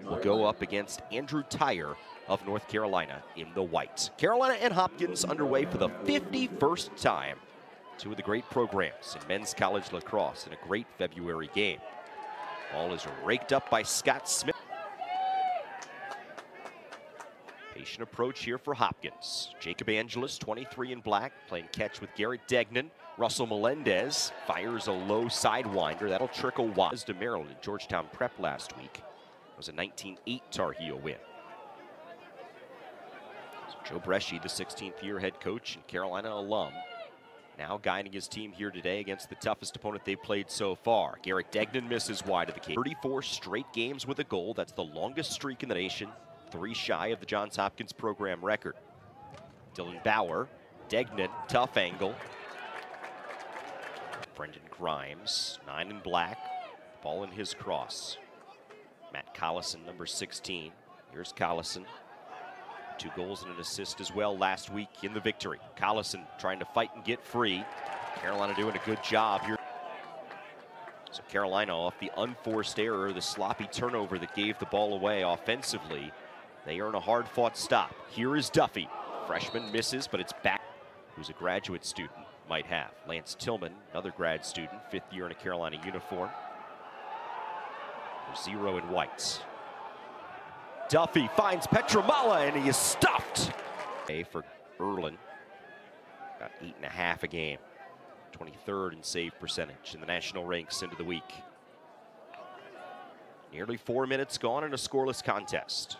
will go up against Andrew Tyre of North Carolina in the white. Carolina and Hopkins underway for the 51st time. Two of the great programs in men's college lacrosse in a great February game. Ball is raked up by Scott Smith. Patient approach here for Hopkins. Jacob Angeles, 23 in black, playing catch with Garrett Degnan. Russell Melendez fires a low sidewinder. That'll trickle wide to Maryland at Georgetown Prep last week. It was a 19-8 Tar Heel win. So Joe Bresci, the 16th year head coach and Carolina alum, now guiding his team here today against the toughest opponent they've played so far. Garrett Degnan misses wide of the cage. 34 straight games with a goal. That's the longest streak in the nation. 3 shy of the Johns Hopkins program record. Dylan Bauer, Degnan, tough angle. Brendan Grimes, 9 in black, ball in his cross. Matt Collison, number 16. Here's Collison. 2 goals and an assist as well last week in the victory. Collison trying to fight and get free. Carolina doing a good job here. So Carolina off the unforced error, the sloppy turnover that gave the ball away offensively. They earn a hard-fought stop. Here is Duffy. Freshman misses, but it's back. Who's a graduate student, might have. Lance Tillman, another grad student, 5th year in a Carolina uniform. 0 in whites. Duffy finds Petramala, and he is stuffed. For Erlin, got 8.5 a game. 23rd in save percentage in the national ranks into the week. Nearly 4 minutes gone in a scoreless contest.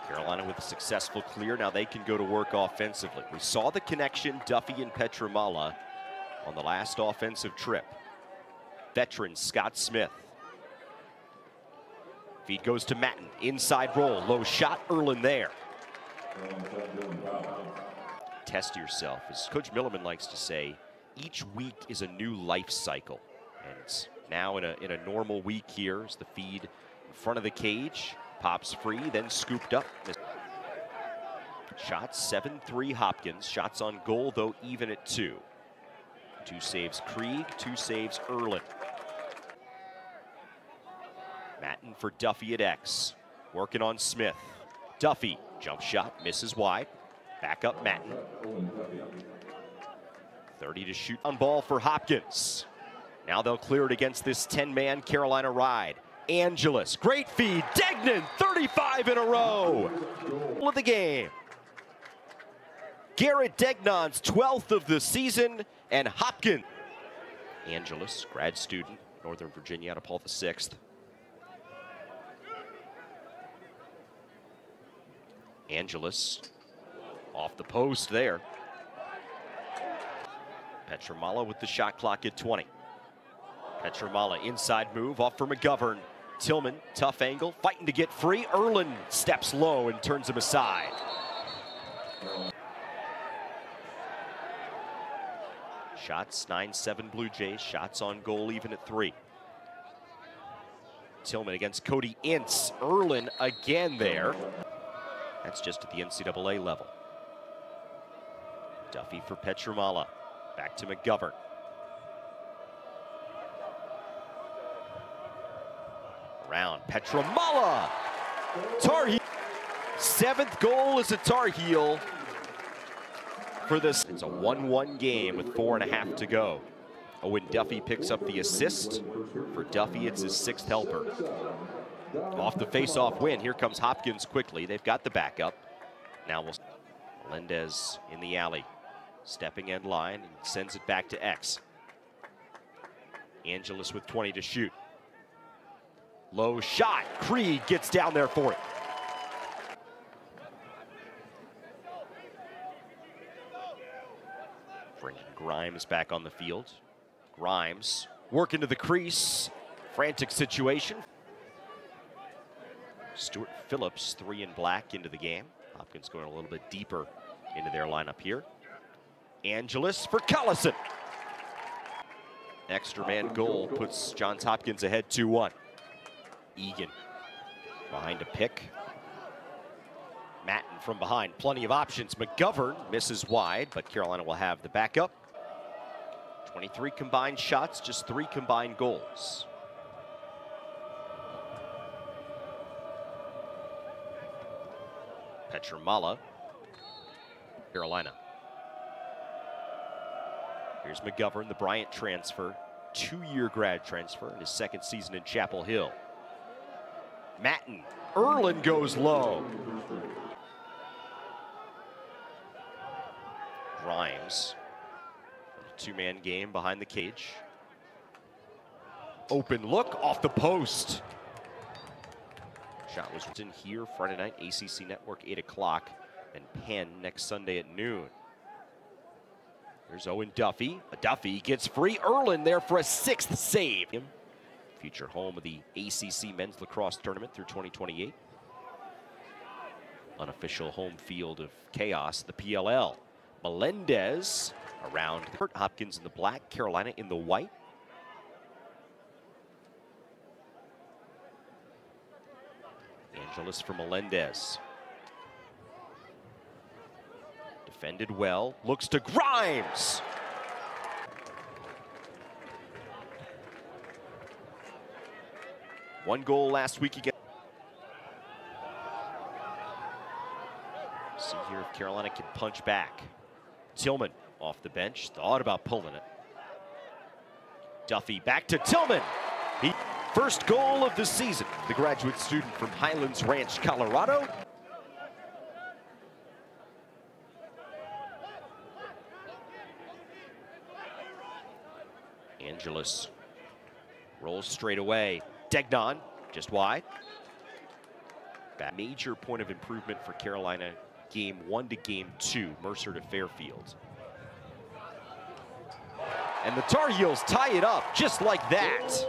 Carolina with a successful clear. Now they can go to work offensively. We saw the connection, Duffy and Petramala, on the last offensive trip. Veteran Scott Smith. Feed goes to Matten. Inside roll. Low shot. Erlin there. Test yourself. As Coach Milliman likes to say, each week is a new life cycle. And now in a normal week here is the feed in front of the cage. Pops free, then scooped up. Shots 7-3 Hopkins. Shots on goal, though, even at 2. 2 saves Krieg, 2 saves Erlin. Matten for Duffy at X. Working on Smith. Duffy, jump shot, misses wide. Back up Matten. 30 to shoot on ball for Hopkins. Now they'll clear it against this 10-man Carolina ride. Angeles, great feed. Degnan, 35 in a row. Of the game. Garrett Degnan's 12th of the season, and Hopkins. Angeles, grad student, Northern Virginia, out of Paul VI. Angeles, off the post there. Petramala with the shot clock at 20. Petramala, inside move, off for McGovern. Tillman, tough angle, fighting to get free. Erlin steps low and turns him aside. Shots 9-7 Blue Jays. Shots on goal even at 3. Tillman against Cody Ince. Erlin again there. That's just at the NCAA level. Duffy for Petramala. Back to McGovern. Around Petramala. Tar Heel. 7th goal is a Tar Heel for this. It's a 1-1 game with 4.5 to go. Owen Duffy picks up the assist. For Duffy, it's his 6th helper. Off the face-off win. Here comes Hopkins quickly. They've got the backup. Now Melendez in the alley. Stepping end line and sends it back to X. Angeles with 20 to shoot. Low shot. Krieg gets down there for it. Brendan Grimes back on the field. Grimes working to the crease. Frantic situation. Stuart Phillips, 3 in black into the game. Hopkins going a little bit deeper into their lineup here. Angeles for Collison. Extra man goal puts Johns Hopkins ahead 2-1. Egan behind a pick. Matten from behind, plenty of options. McGovern misses wide, but Carolina will have the backup. 23 combined shots, just 3 combined goals. Petramala, Carolina. Here's McGovern, the Bryant transfer, 2-year grad transfer in his 2nd season in Chapel Hill. Matten, Erlin goes low. Grimes, a 2-man game behind the cage. Open look off the post. Shot was in here Friday night, ACC Network, 8 o'clock, and Penn next Sunday at noon. There's Owen Duffy. Duffy gets free. Erlin there for a 6th save. Future home of the ACC Men's Lacrosse Tournament through 2028. Unofficial home field of chaos, the PLL. Melendez around Hopkins in the black, Carolina in the white. Angeles for Melendez. Defended well, looks to Grimes. One goal last week again. See here if Carolina can punch back. Tillman off the bench, thought about pulling it. Duffy back to Tillman. First goal of the season. The graduate student from Highlands Ranch, Colorado. Angeles rolls straight away. Degnan just wide. That major point of improvement for Carolina, game 1 to game 2, Mercer to Fairfield. And the Tar Heels tie it up just like that.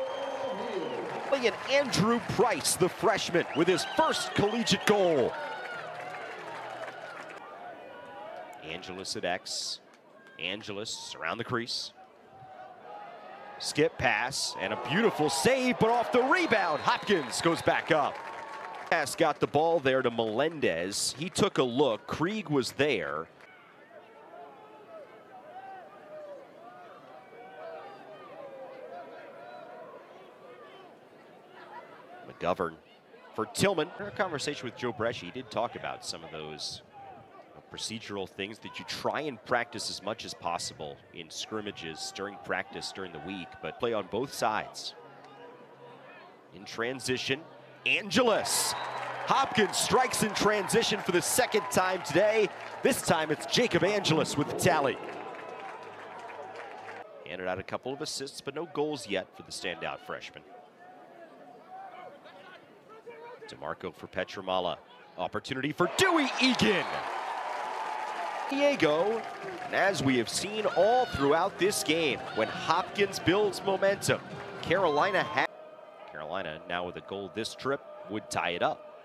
And Andrew Price, the freshman, with his first collegiate goal. Angeles at X. Angeles around the crease. Skip pass and a beautiful save, but off the rebound, Hopkins goes back up. Pass got the ball there to Melendez. He took a look. Krieg was there. McGovern for Tillman. In our conversation with Joe Bresci, he did talk about some of those procedural things that you try and practice as much as possible in scrimmages during practice during the week, but play on both sides. In transition, Angeles. Hopkins strikes in transition for the 2nd time today. This time it's Jacob Angeles with the tally. Handed out a couple of assists, but no goals yet for the standout freshman. DeMarco for Petramala. Opportunity for Dewey Egan. Diego, and as we have seen all throughout this game, when Hopkins builds momentum, Carolina now with a goal this trip would tie it up.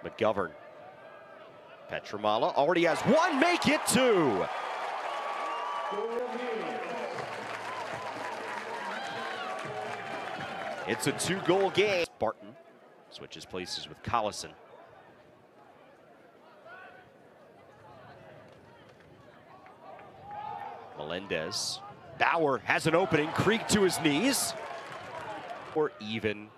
McGovern. Petramala already has 1, make it 2. It's a 2-goal game. Barton switches places with Collison. Melendez. Bauer has an opening. Krieg to his knees. Or even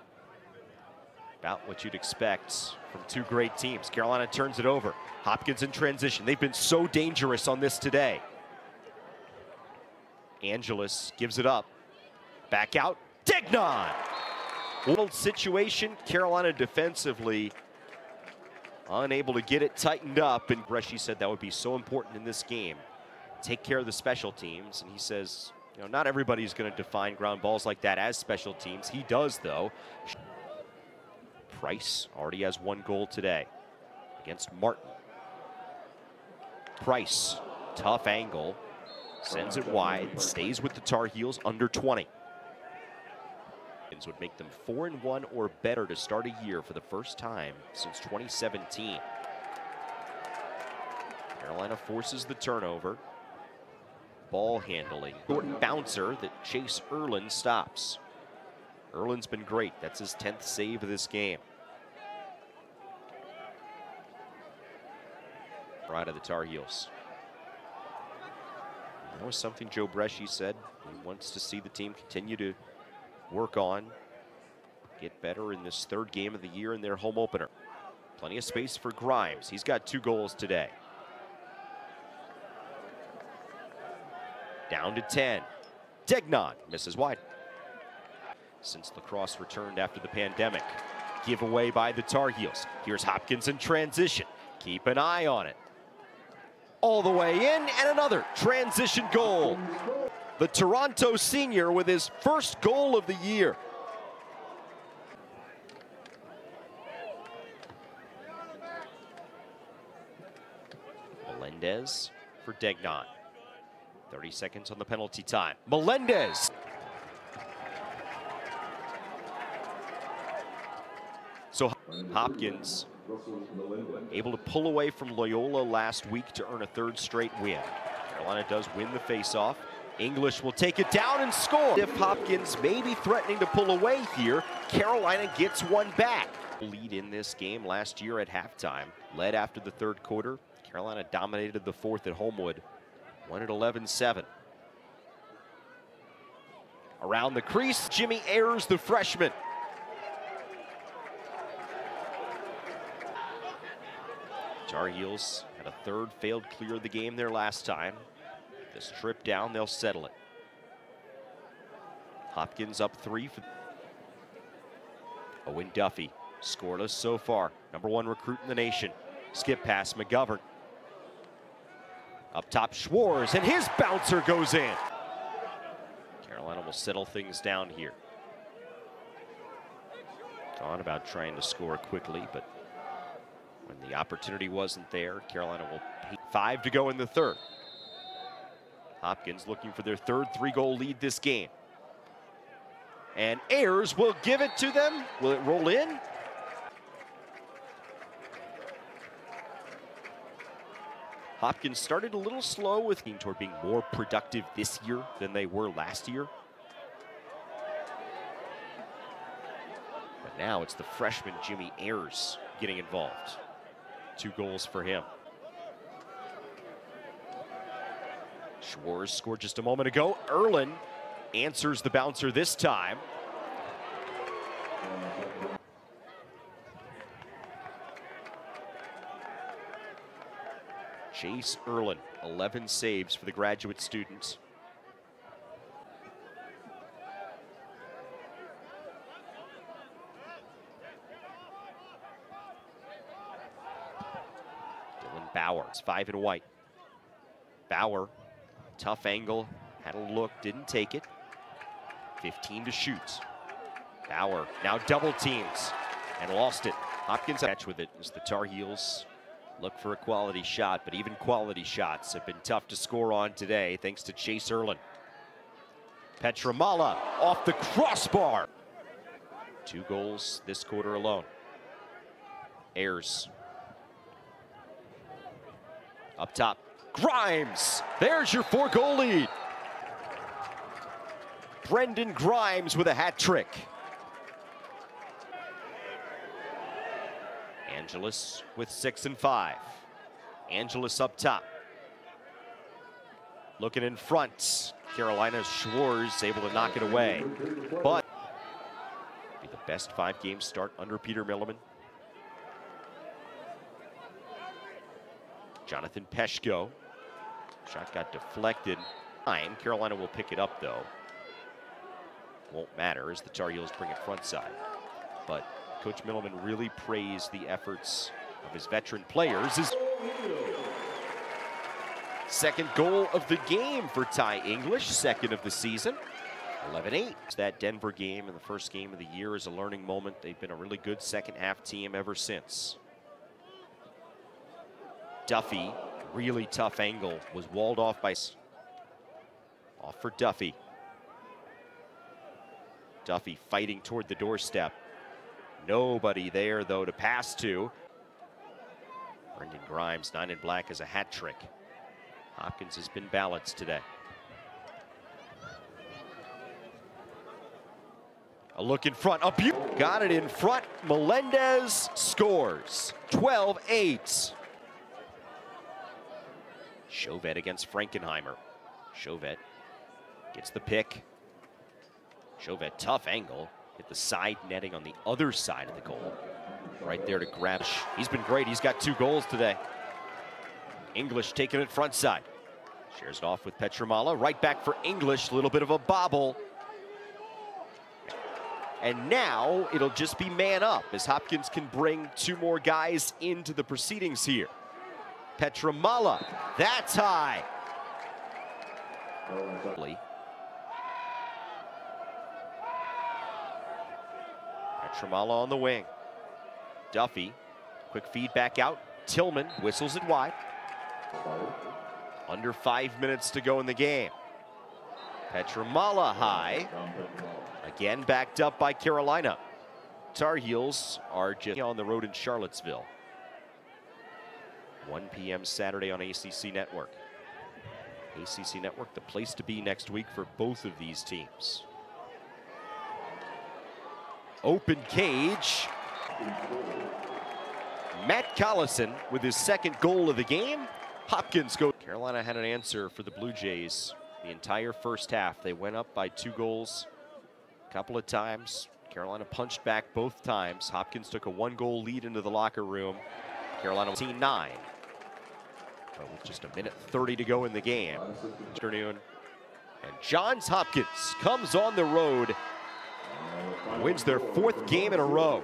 about what you'd expect from 2 great teams. Carolina turns it over. Hopkins in transition. They've been so dangerous on this today. Angeles gives it up. Back out. Degnan. Little situation. Carolina defensively unable to get it tightened up. And Bresci said that would be so important in this game. Take care of the special teams. And he says, you know, not everybody's going to define ground balls like that as special teams. He does, though. Price already has 1 goal today against Martin. Price, tough angle, sends it wide, stays with the Tar Heels under 20. Would make them 4-1 or better to start a year for the first time since 2017. Carolina forces the turnover. Ball handling. Short bouncer that Chase Erlin stops. Erlin's been great. That's his 10th save of this game. Right of the Tar Heels. That was something Joe Bresci said. He wants to see the team continue to work on, get better in this third game of the year in their home opener. Plenty of space for Grimes. He's got 2 goals today. Down to 10. Degnan misses wide. Since lacrosse returned after the pandemic. Giveaway by the Tar Heels. Here's Hopkins in transition. Keep an eye on it. All the way in, and another transition goal. The Toronto senior with his first goal of the year. Melendez for Degnan. 30 seconds on the penalty time. Melendez. So Hopkins able to pull away from Loyola last week to earn a 3rd straight win. Carolina does win the faceoff. English will take it down and score. If Hopkins may be threatening to pull away here, Carolina gets one back. Lead in this game last year at halftime. Led after the 3rd quarter. Carolina dominated the 4th at Homewood. Won at 11-7. Around the crease, Jimmy Ayers, the freshman. Tar Heels had a 3rd failed clear of the game there last time. This trip down, they'll settle it. Hopkins up 3 for Owen Duffy, scoreless so far. #1 recruit in the nation. Skip pass, McGovern. Up top, Schwartz, and his bouncer goes in. Carolina will settle things down here. Thought about trying to score quickly, but when the opportunity wasn't there, Carolina will pay. 5 to go in the 3rd. Hopkins looking for their 3rd 3-goal lead this game. And Ayers will give it to them. Will it roll in? Hopkins started a little slow with toward being more productive this year than they were last year. But now it's the freshman Jimmy Ayers getting involved. 2 goals for him. Schwartz scored just a moment ago. Erlin answers the bouncer this time. Chase Erlin, 11 saves for the graduate students. Dylan Bauer, it's 5 in white. Bauer, tough angle, had a look, didn't take it. 15 to shoot. Bauer now double teams and lost it. Hopkins catch with it as the Tar Heels look for a quality shot, but even quality shots have been tough to score on today thanks to Chase Erlin. Petramala off the crossbar. 2 goals this quarter alone. Ayers. Up top, Grimes. There's your 4-goal lead. Brendan Grimes with a hat trick. Angelus with 6 and 5. Angelus up top. Looking in front. Carolina's Schwartz able to knock it away. But be the best 5-game start under Peter Milliman. Jonathan Peshko. Shot got deflected. Carolina will pick it up though. Won't matter as the Tar Heels bring it front side. But Coach Milliman really praised the efforts of his veteran players. His 2nd goal of the game for Ty English, 2nd of the season. 11-8. That Denver game and the first game of the year is a learning moment. They've been a really good second-half team ever since. Duffy, really tough angle, was walled off by... Off for Duffy. Duffy fighting toward the doorstep. Nobody there, though, to pass to. Brendan Grimes, 9 in black, as a hat trick. Hopkins has been balanced today. A look in front. Got it in front. Melendez scores. 12-8. Chauvet against Frankenheimer. Chauvet gets the pick. Chauvet, tough angle. Hit the side netting on the other side of the goal. Right there to grab. He's been great. He's got 2 goals today. English taking it front side. Shares it off with Petramala. Right back for English. A little bit of a bobble. And now it'll just be man up as Hopkins can bring 2 more guys into the proceedings here. Petramala, that's high. Petramala on the wing. Duffy, quick feedback out. Tillman whistles it wide. Under 5 minutes to go in the game. Petramala high. Again backed up by Carolina. Tar Heels are just on the road in Charlottesville. 1 p.m. Saturday on ACC Network. ACC Network, the place to be next week for both of these teams. Open cage. Matt Collison with his 2nd goal of the game. Hopkins go. Carolina had an answer for the Blue Jays the entire first half. They went up by 2 goals a couple of times. Carolina punched back both times. Hopkins took a 1-goal lead into the locker room. Carolina 9. But with just 1:30 to go in the game. Afternoon. And Johns Hopkins comes on the road. Wins their 4th game in a row.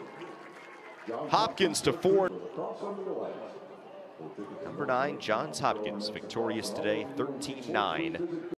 Hopkins to 4. Number 9, Johns Hopkins, victorious today, 13-9.